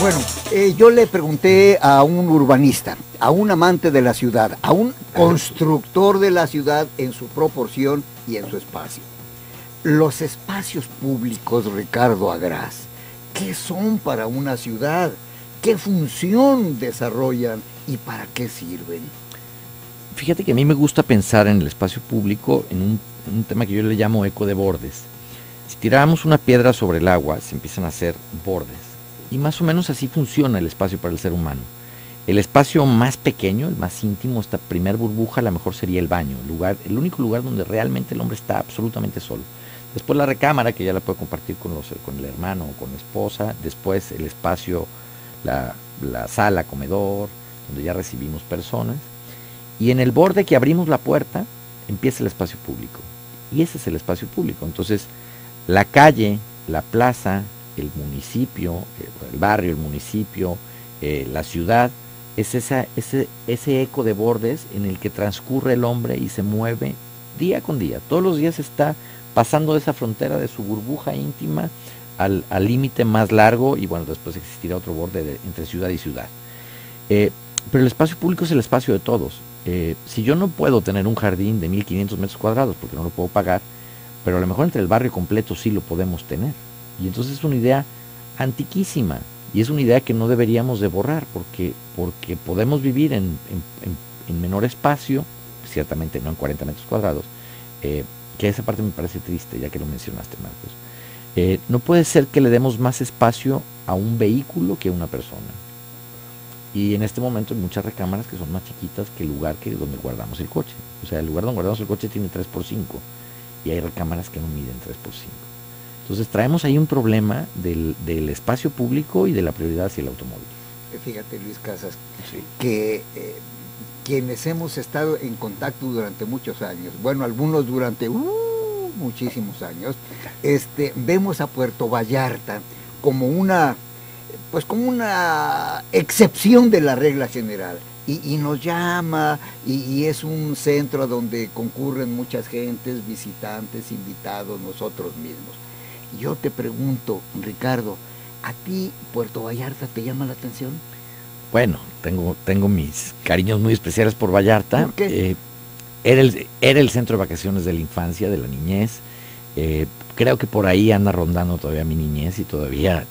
Bueno, yo le pregunté a un urbanista, a un amante de la ciudad, a un constructor de la ciudad en su proporción y en su espacio. Los espacios públicos, Ricardo Agraz, ¿qué son para una ciudad? ¿Qué función desarrollan y para qué sirven? Fíjate que a mí me gusta pensar en el espacio público en un tema que yo le llamo eco de bordes. Si tiramos una piedra sobre el agua, se empiezan a hacer bordes. Y más o menos así funciona el espacio para el ser humano. El espacio más pequeño, el más íntimo, esta primer burbuja, a lo mejor sería el baño, el único lugar donde realmente el hombre está absolutamente solo. Después la recámara, que ya la puede compartir con el hermano o con la esposa. Después el espacio, la sala, comedor, donde ya recibimos personas. Y en el borde que abrimos la puerta, empieza el espacio público. Y ese es el espacio público. Entonces, la calle, la plaza, el municipio, el barrio, el municipio, la ciudad, es ese eco de bordes en el que transcurre el hombre y se mueve día con día. Todos los días está pasando de esa frontera de su burbuja íntima al límite más largo, y bueno, después existirá otro borde entre ciudad y ciudad. Pero el espacio público es el espacio de todos. Si yo no puedo tener un jardín de 1500 metros cuadrados porque no lo puedo pagar, pero a lo mejor entre el barrio completo sí lo podemos tener. Y entonces es una idea antiquísima, y es una idea que no deberíamos de borrar, porque podemos vivir en menor espacio, ciertamente no en 40 metros cuadrados, que esa parte me parece triste, ya que lo mencionaste, Marcos. No puede ser que le demos más espacio a un vehículo que a una persona. Y en este momento hay muchas recámaras que son más chiquitas que el lugar donde guardamos el coche. O sea, el lugar donde guardamos el coche tiene 3x5, y hay recámaras que no miden 3x5. Entonces traemos ahí un problema del espacio público y de la prioridad hacia el automóvil. Fíjate, Luis Casas, sí, que quienes hemos estado en contacto durante muchos años, bueno, algunos durante muchísimos años, vemos a Puerto Vallarta como una excepción de la regla general. Y nos llama, y es un centro donde concurren muchas gentes, visitantes, invitados, nosotros mismos. Yo te pregunto, Ricardo, ¿a ti Puerto Vallarta te llama la atención? Bueno, tengo mis cariños muy especiales por Vallarta. ¿Por qué? Era el centro de vacaciones de la infancia, de la niñez. Creo que por ahí anda rondando todavía mi niñez, y todavía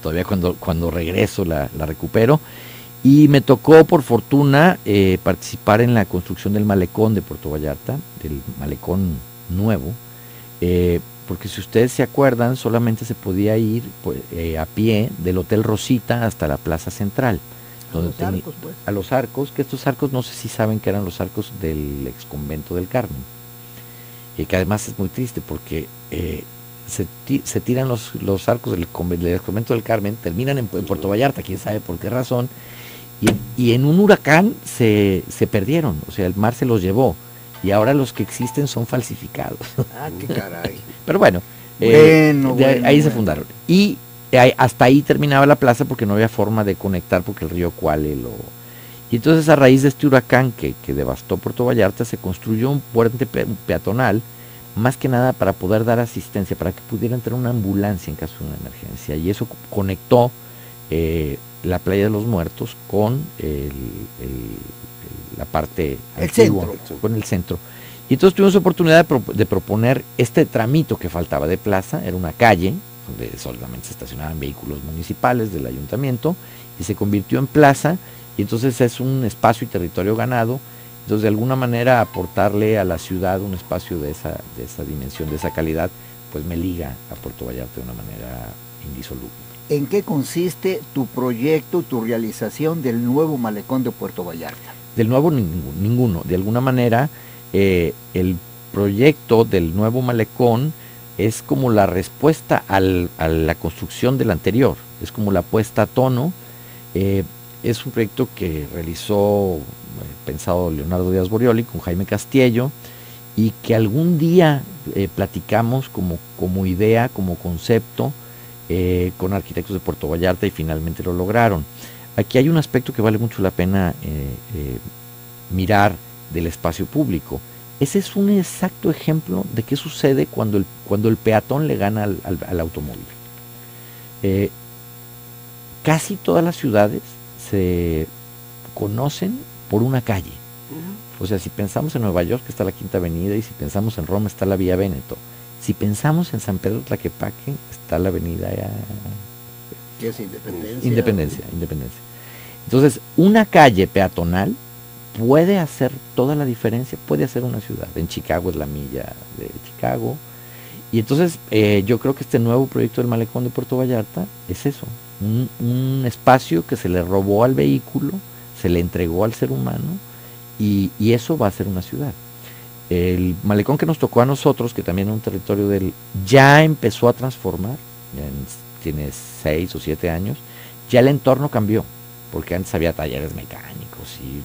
cuando regreso la recupero. Y me tocó, por fortuna, participar en la construcción del malecón de Puerto Vallarta, del malecón nuevo, porque si ustedes se acuerdan, solamente se podía ir a pie del Hotel Rosita hasta la Plaza Central. A los arcos, que estos arcos no sé si saben que eran los arcos del ex convento del Carmen, que además es muy triste porque se tiran los arcos del ex convento del Carmen, terminan en Puerto Vallarta, quién sabe por qué razón, y en un huracán se perdieron, o sea, el mar se los llevó, y ahora los que existen son falsificados. Ah, qué caray. Pero bueno, ahí se fundaron. Y hasta ahí terminaba la plaza porque no había forma de conectar, porque el río Cuale Y entonces, a raíz de este huracán que devastó Puerto Vallarta, se construyó un puente peatonal, más que nada para poder dar asistencia, para que pudiera entrar una ambulancia en caso de una emergencia. Y eso conectó la Playa de los Muertos con la parte antigua, con el centro. Y entonces tuvimos la oportunidad de proponer este tramito que faltaba de plaza. Era una calle donde solamente se estacionaban vehículos municipales del ayuntamiento, y se convirtió en plaza, y entonces es un espacio y territorio ganado. Entonces, de alguna manera, aportarle a la ciudad un espacio de esa dimensión, de esa calidad, pues me liga a Puerto Vallarta de una manera indisoluble. ¿En qué consiste tu proyecto, tu realización del nuevo malecón de Puerto Vallarta? Del nuevo ninguno. De alguna manera, el proyecto del nuevo malecón es como la respuesta a la construcción del anterior, es como la puesta a tono. Es un proyecto que realizó, pensado Leonardo Díaz Borioli con Jaime Castiello, y que algún día platicamos como idea, como concepto, con arquitectos de Puerto Vallarta, y finalmente lo lograron. Aquí hay un aspecto que vale mucho la pena mirar del espacio público. Ese es un exacto ejemplo de qué sucede cuando el peatón le gana al automóvil. casi todas las ciudades se conocen por una calle. O sea, si pensamos en Nueva York está la Quinta Avenida, y si pensamos en Roma está la Vía Véneto. Si pensamos en San Pedro Tlaquepaque está la avenida ¿Qué es Independencia? Independencia. Entonces, una calle peatonal puede hacer toda la diferencia, puede hacer una ciudad. En Chicago es la milla de Chicago. Y entonces yo creo que este nuevo proyecto del Malecón de Puerto Vallarta es eso, un espacio que se le robó al vehículo, se le entregó al ser humano, y eso va a ser una ciudad. El malecón que nos tocó a nosotros, que también es un territorio de él, ya empezó a transformar, tiene 6 o 7 años, ya el entorno cambió, porque antes había talleres mecánicos, y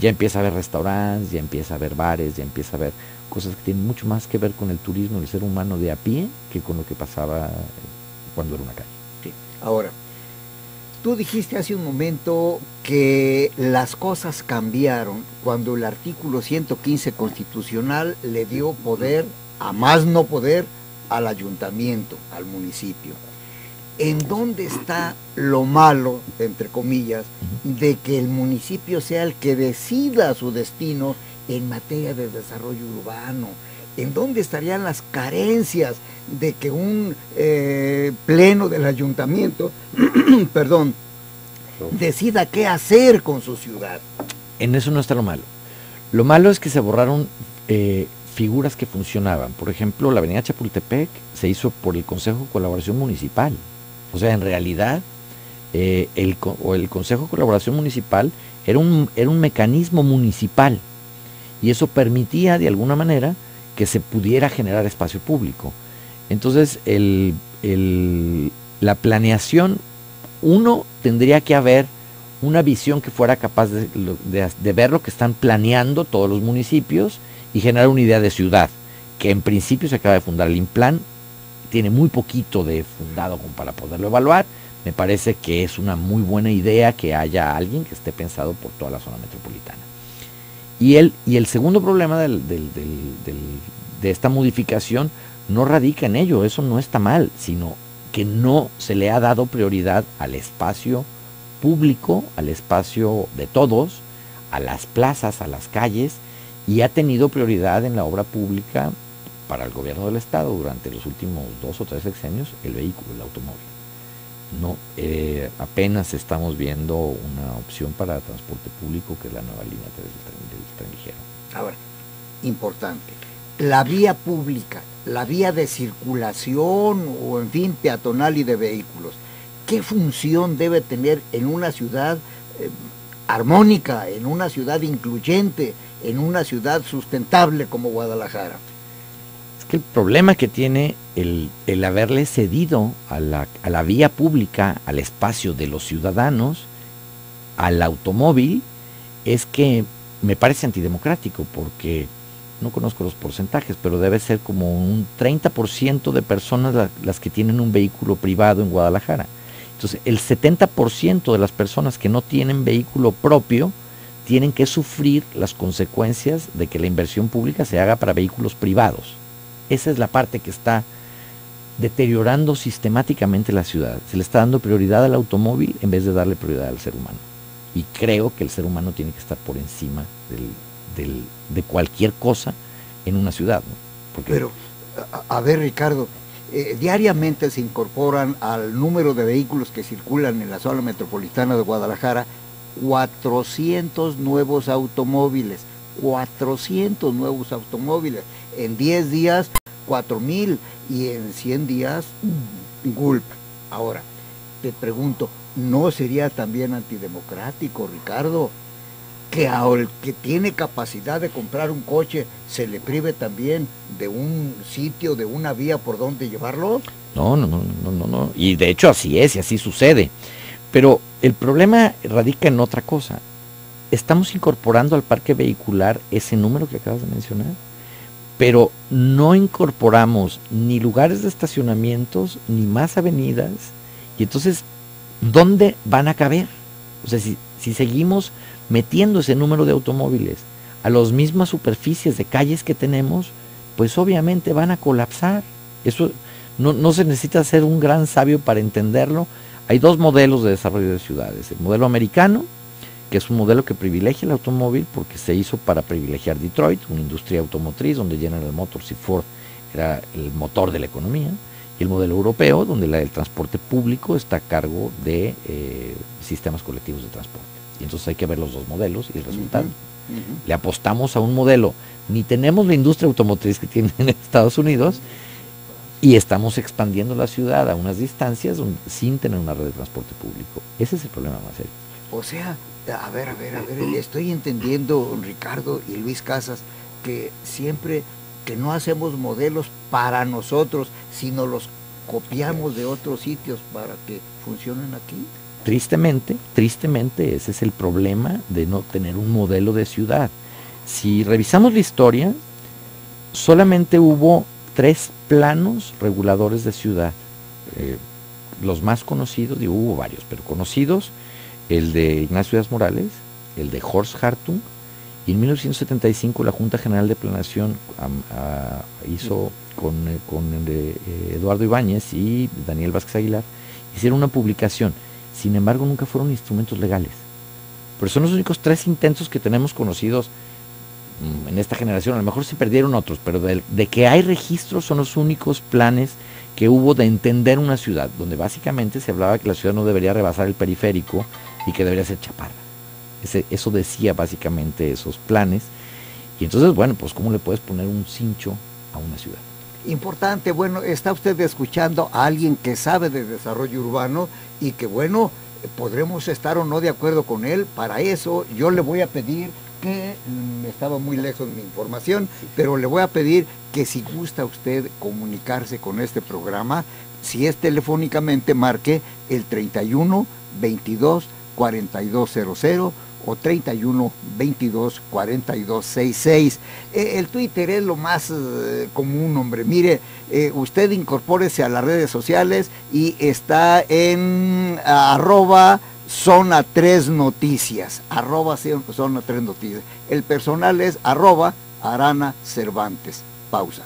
ya empieza a haber restaurantes, ya empieza a haber bares, ya empieza a haber cosas que tienen mucho más que ver con el turismo del ser humano de a pie que con lo que pasaba cuando era una calle. Sí. Ahora, tú dijiste hace un momento que las cosas cambiaron cuando el artículo 115 constitucional le dio poder, a más no poder, al ayuntamiento, al municipio. ¿En dónde está lo malo, entre comillas, de que el municipio sea el que decida su destino en materia de desarrollo urbano? ¿En dónde estarían las carencias de que un pleno del ayuntamiento, perdón, decida qué hacer con su ciudad? En eso no está lo malo. Lo malo es que se borraron figuras que funcionaban. Por ejemplo, la avenida Chapultepec se hizo por el Consejo de Colaboración Municipal. O sea, en realidad, el Consejo de Colaboración Municipal era un mecanismo municipal, y eso permitía de alguna manera que se pudiera generar espacio público. Entonces, la planeación, uno tendría que haber una visión que fuera capaz de ver lo que están planeando todos los municipios y generar una idea de ciudad, que en principio se acaba de fundar el INPLAN, tiene muy poquito de fundado como para poderlo evaluar. Me parece que es una muy buena idea que haya alguien que esté pensado por toda la zona metropolitana. Y el segundo problema de esta modificación no radica en ello, eso no está mal, sino que no se le ha dado prioridad al espacio público, al espacio de todos, a las plazas, a las calles, y ha tenido prioridad en la obra pública para el gobierno del estado durante los últimos 2 o 3 sexenios el vehículo, el automóvil. No, apenas estamos viendo una opción para transporte público, que es la nueva línea 3 del tren ligero. Ahora, importante, la vía pública, la vía de circulación o en fin peatonal y de vehículos, ¿qué función debe tener en una ciudad armónica, en una ciudad incluyente, en una ciudad sustentable como Guadalajara? Que el problema que tiene el haberle cedido a la vía pública, al espacio de los ciudadanos, al automóvil, es que me parece antidemocrático, porque no conozco los porcentajes, pero debe ser como un 30% de personas las que tienen un vehículo privado en Guadalajara. Entonces, el 70% de las personas que no tienen vehículo propio tienen que sufrir las consecuencias de que la inversión pública se haga para vehículos privados. Esa es la parte que está deteriorando sistemáticamente la ciudad. Se le está dando prioridad al automóvil en vez de darle prioridad al ser humano. Y creo que el ser humano tiene que estar por encima de cualquier cosa en una ciudad, ¿no? Porque pero, a ver, Ricardo, diariamente se incorporan al número de vehículos que circulan en la zona metropolitana de Guadalajara 400 nuevos automóviles. 400 nuevos automóviles. En 10 días, 4,000, y en 100 días, gulp. Ahora, te pregunto, ¿no sería también antidemocrático, Ricardo, que al que tiene capacidad de comprar un coche se le prive también de un sitio, de una vía por donde llevarlo? No. Y de hecho así es, y así sucede. Pero el problema radica en otra cosa. Estamos incorporando al parque vehicular ese número que acabas de mencionar, pero no incorporamos ni lugares de estacionamientos, ni más avenidas, y entonces, ¿dónde van a caber? O sea, si seguimos metiendo ese número de automóviles a las mismas superficies de calles que tenemos, pues obviamente van a colapsar. Eso no se necesita ser un gran sabio para entenderlo. Hay dos modelos de desarrollo de ciudades. El modelo americano, que es un modelo que privilegia el automóvil porque se hizo para privilegiar Detroit, una industria automotriz donde General Motors y Ford era el motor de la economía, y el modelo europeo, donde el transporte público está a cargo de sistemas colectivos de transporte. Y entonces hay que ver los dos modelos y el resultado. Le apostamos a un modelo, ni tenemos la industria automotriz que tienen en Estados Unidos, y estamos expandiendo la ciudad a unas distancias sin tener una red de transporte público. Ese es el problema más serio. O sea, a ver, estoy entendiendo, Ricardo y Luis Casas, que siempre que no hacemos modelos para nosotros, sino los copiamos de otros sitios para que funcionen aquí. Tristemente, ese es el problema de no tener un modelo de ciudad. Si revisamos la historia, solamente hubo 3 planos reguladores de ciudad. Los más conocidos, digo, hubo varios, pero conocidos, el de Ignacio Díaz Morales, el de Horst Hartung, y en 1975 la Junta General de Planeación hizo con Eduardo Ibáñez y Daniel Vázquez Aguilar, hicieron una publicación. Sin embargo, nunca fueron instrumentos legales. Pero son los únicos 3 intentos que tenemos conocidos en esta generación. A lo mejor se perdieron otros, pero de que hay registros son los únicos planes que hubo de entender una ciudad, donde básicamente se hablaba que la ciudad no debería rebasar el periférico y que debería ser chaparra. Eso decía básicamente esos planes. Y entonces, bueno, pues ¿cómo le puedes poner un cincho a una ciudad? Importante, bueno, está usted escuchando a alguien que sabe de desarrollo urbano y que, bueno, podremos estar o no de acuerdo con él. Para eso yo le voy a pedir que, estaba muy lejos mi información, pero le voy a pedir que si gusta usted comunicarse con este programa, si es telefónicamente, marque el 31 22 4200 o 31 22 42 66. El Twitter es lo más común, hombre. Mire, usted incorpórese a las redes sociales y está en @Zona 3 Noticias, @Zona 3 Noticias. El personal es @Arana Cervantes. Pausa.